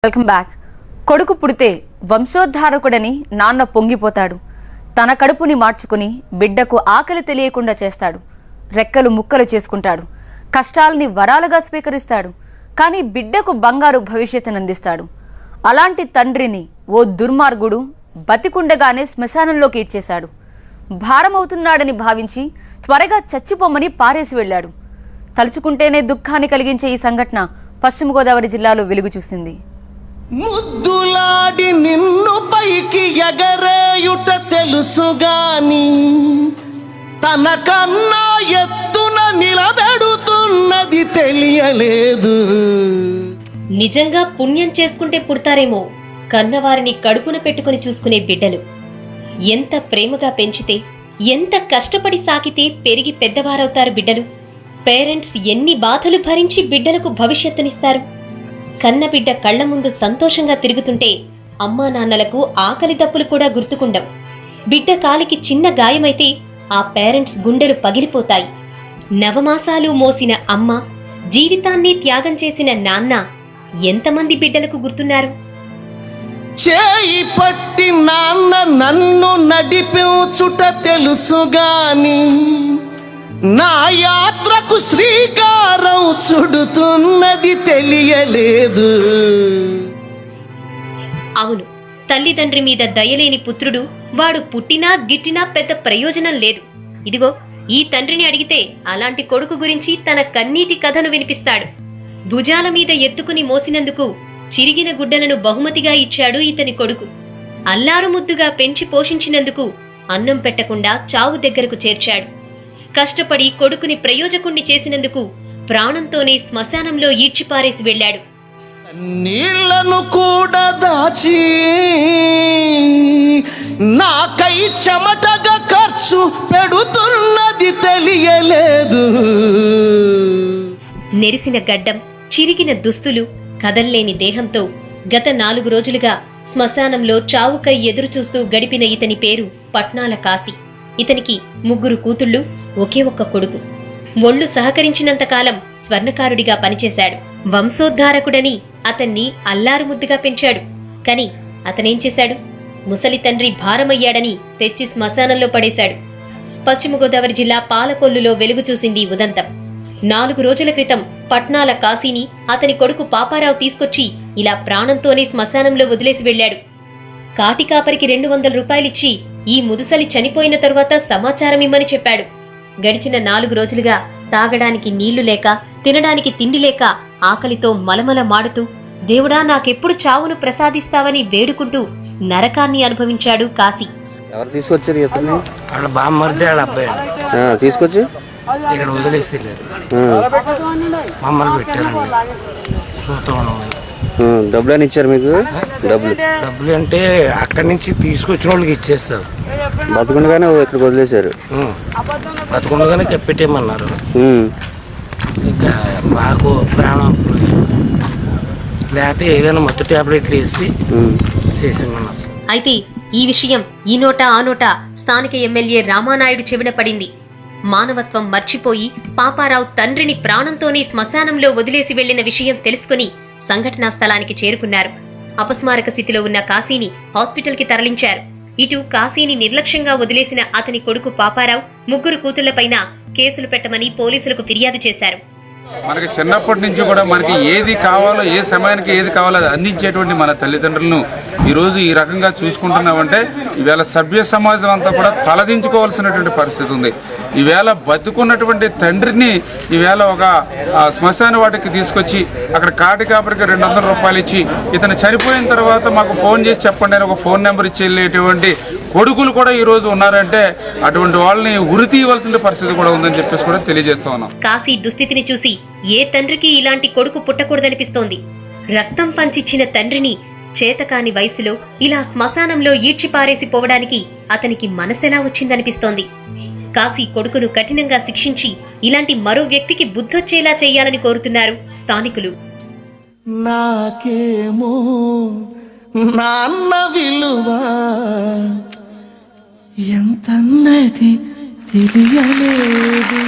Welcome back. కొడుకు పుడితే వంశోద్ధారకుడని నాన్న పొంగిపోతాడు. తన కడుపుని మార్చుకుని బిడ్డకు ఆకలి తెలియకుండా చేస్తాడు. రెక్కలు ముక్కలు చేసుకుంటాడు. కష్టాలని వరాలుగా స్వీకరిస్తాడు. కానీ బిడ్డకు బంగారు భవిష్యత్తును అందిస్తాడు. అలాంటి తండ్రిని ఓ దుర్మార్గుడు బతికుండగానే శ్మశానంలోకి ఇచ్చేశాడు. భారమవుతున్నాడని భావించి త్వరగా చచ్చిపోమని పారేసి వెళ్లాడు. తలుచుకుంటేనే దుఃఖాన్ని కలిగించే ఈ సంఘటన పశ్చిమ గోదావరి జిల్లాలో వెలుగు చూసింది. ముద్దులాడి నిన్ను పైకి ఎగరేయుట తెలుసుగాని తనకన్నా ఎత్తున నిలబెడుతున్నది తెలియలేదు. నిజంగా పుణ్యం చేసుకుంటే పుడతారేమో కన్నవారిని కడుపున పెట్టుకుని చూసుకునే బిడ్డలు. ఎంత ప్రేమగా పెంచితే, ఎంత కష్టపడి సాకితే పెరిగి పెద్దవారవుతారు బిడ్డలు. పేరెంట్స్ ఎన్ని బాధలు భరించి బిడ్డలకు భవిష్యత్తునిస్తారు. కన్నబిడ్డ కళ్ల ముందు సంతోషంగా తిరుగుతుంటే అమ్మా నాన్నలకు ఆకలి దప్పులు కూడా గుర్తుకుండవు. బిడ్డ కాలికి చిన్న గాయమైతే ఆ పేరెంట్స్ గుండెలు పగిలిపోతాయి. నవమాసాలు మోసిన అమ్మ, జీవితాన్ని త్యాగం చేసిన నాన్న ఎంతమంది బిడ్డలకు గుర్తున్నారు? చేయి పట్టి నాన్న నన్ను నడిపించుట తెలుసుగాని నా యాత్రకు శ్రీకారం చుడుతున్నది తెలియలేదు. అవును, తల్లిదండ్రి మీద దయలేని పుత్రుడు వాడు పుట్టినా గిట్టినా పెద్ద ప్రయోజనం లేదు. ఇదిగో ఈ తండ్రిని అడిగితే అలాంటి కొడుకు గురించి తన కన్నీటి కథను వినిపిస్తాడు. భుజాల మీద ఎత్తుకుని మోసినందుకు చిరిగిన గుడ్డలను బహుమతిగా ఇచ్చాడు ఇతని కొడుకు. అల్లారు ముద్దుగా పెంచి పోషించినందుకు అన్నం పెట్టకుండా చావు దగ్గరకు చేర్చాడు. కష్టపడి కొడుకుని ప్రయోజకుణ్ణి చేసినందుకు ప్రాణంతోనే శ్మశానంలో ఈడ్చిపారేసి వెళ్లాడు. నీళ్లను కూడా దాచి నాకై చెమటగా ఖర్చు పెడుతున్నది తెలియలేదు. నెరిసిన గడ్డం, చిరిగిన దుస్తులు, కదల్లేని దేహంతో గత 4 రోజులుగా శ్మశానంలో చావుకై ఎదురుచూస్తూ గడిపిన ఇతని పేరు పట్నాల కాశీ. ఇతనికి 3 కూతుళ్లు, ఒకే ఒక్క కొడుకు. ఒళ్ళు సహకరించినంతకాలం స్వర్ణకారుడిగా పనిచేశాడు. వంశోద్ధారకుడని అతన్ని అల్లారు ముద్దుగా పెంచాడు. కాని అతనేం చేశాడు? ముసలి తండ్రి భారమయ్యాడని తెచ్చి శ్మశానంలో పడేశాడు. పశ్చిమ గోదావరి జిల్లా పాలకొల్లులో వెలుగు చూసింది ఉదంతం. 4 రోజుల క్రితం పట్నాల కాశీని అతని కొడుకు పాపారావు తీసుకొచ్చి ఇలా ప్రాణంతోనే శ్మశానంలో వదిలేసి వెళ్లాడు. కాటికాపరికి 200 రూపాయలిచ్చి ఈ ముదుసలి చనిపోయిన తరువాత సమాచారం ఇమ్మని చెప్పాడు. గడిచిన 4 రోజులుగా తాగడానికి నీళ్లు లేక, తినడానికి తిండి లేక, ఆకలితో మలమల మాడుతూ దేవుడా నాకెప్పుడు చావును ప్రసాదిస్తావని వేడుకుంటూ నరకాన్ని అనుభవించాడు కాశీ. ఎవరు తీసుకొచ్చారు? వాళ్ళ బామ్మర్ది వాళ్ళ అబ్బాయి తీసుకొచ్చి ఇక్కడ వదిలేసేలేరు. మమ్మల్ని పెట్టారండి. డబ్బులు అని ఇచ్చారు మీకు? డబ్బులు అంటే అక్కడి నుంచి తీసుకొచ్చిన వాళ్ళకి ఇచ్చేస్తారు. బతుకుండగానే ఇక్కడికి వదిలేశారు. బతుకుండగానే కప్పెట్టేయమన్నారు. ఇంకా మాకు ప్రాణం లేకపోతే ఏదైనా మత్తు టాబ్లెట్లు వేసి చేసేమన్నారు. అయితే ఈ విషయం ఈ నోట ఆ నోట స్థానిక ఎమ్మెల్యే రామానాయుడు చెవిన పడింది. మానవత్వం మర్చిపోయి పాపారావు తండ్రిని ప్రాణంతోనే శ్మశానంలో వదిలేసి వెళ్లిన విషయం తెలుసుకుని సంఘటనా స్థలానికి చేరుకున్నారు. అపస్మారక స్థితిలో ఉన్న కాశీని హాస్పిటల్ కి తరలించారు. ఇటు కాశీని నిర్లక్ష్యంగా వదిలేసిన అతని కొడుకు పాపారావు 3 కూతుళ్లపైన కేసులు పెట్టమని పోలీసులకు ఫిర్యాదు చేశారు. మనకి చిన్నప్పటి నుంచి కూడా మనకి ఏది కావాలో, ఏ సమయానికి ఏది కావాలో అది అందించేటువంటి మన తల్లిదండ్రులను ఈరోజు ఈ రకంగా చూసుకుంటున్నామంటే ఈవేళ సభ్య సమాజం అంతా కూడా తలదించుకోవాల్సినటువంటి పరిస్థితి ఉంది. ఈవేళ బతుకున్నటువంటి తండ్రిని ఈవేళ ఒక శ్మశాన వాటికి తీసుకొచ్చి అక్కడ కాటి కాపరికి 200 రూపాయలు ఇచ్చి ఇతను చనిపోయిన తర్వాత మాకు ఫోన్ చేసి చెప్పండి అని ఒక ఫోన్ నెంబర్ ఇచ్చి వెళ్ళేటువంటి కొడుకులు కూడా ఈ రోజు ఉన్నారంటే అటువంటి వాళ్ళని ఉరి తీయవలసిన పరిస్థితి కూడా ఉందని చెప్పేసి కూడా తెలియజేస్తా ఉన్నాం. కాశీ దుస్థితిని చూసి ఏ తండ్రికి ఇలాంటి కొడుకు పుట్టకూడదనిపిస్తోంది. రక్తం పంచిచ్చిన తండ్రిని చేతకాని వయసులో ఇలా శ్మశానంలో ఈడ్చిపారేసి పోవడానికి అతనికి మనసెలా వచ్చిందనిపిస్తోంది. కాశీ కొడుకును కఠినంగా శిక్షించి ఇలాంటి మరో వ్యక్తికి బుద్ధొచ్చేలా చేయాలని కోరుతున్నారు స్థానికులు. నాకేమో నాన్న విలువ ఎంతన్నది తెలియలేదు.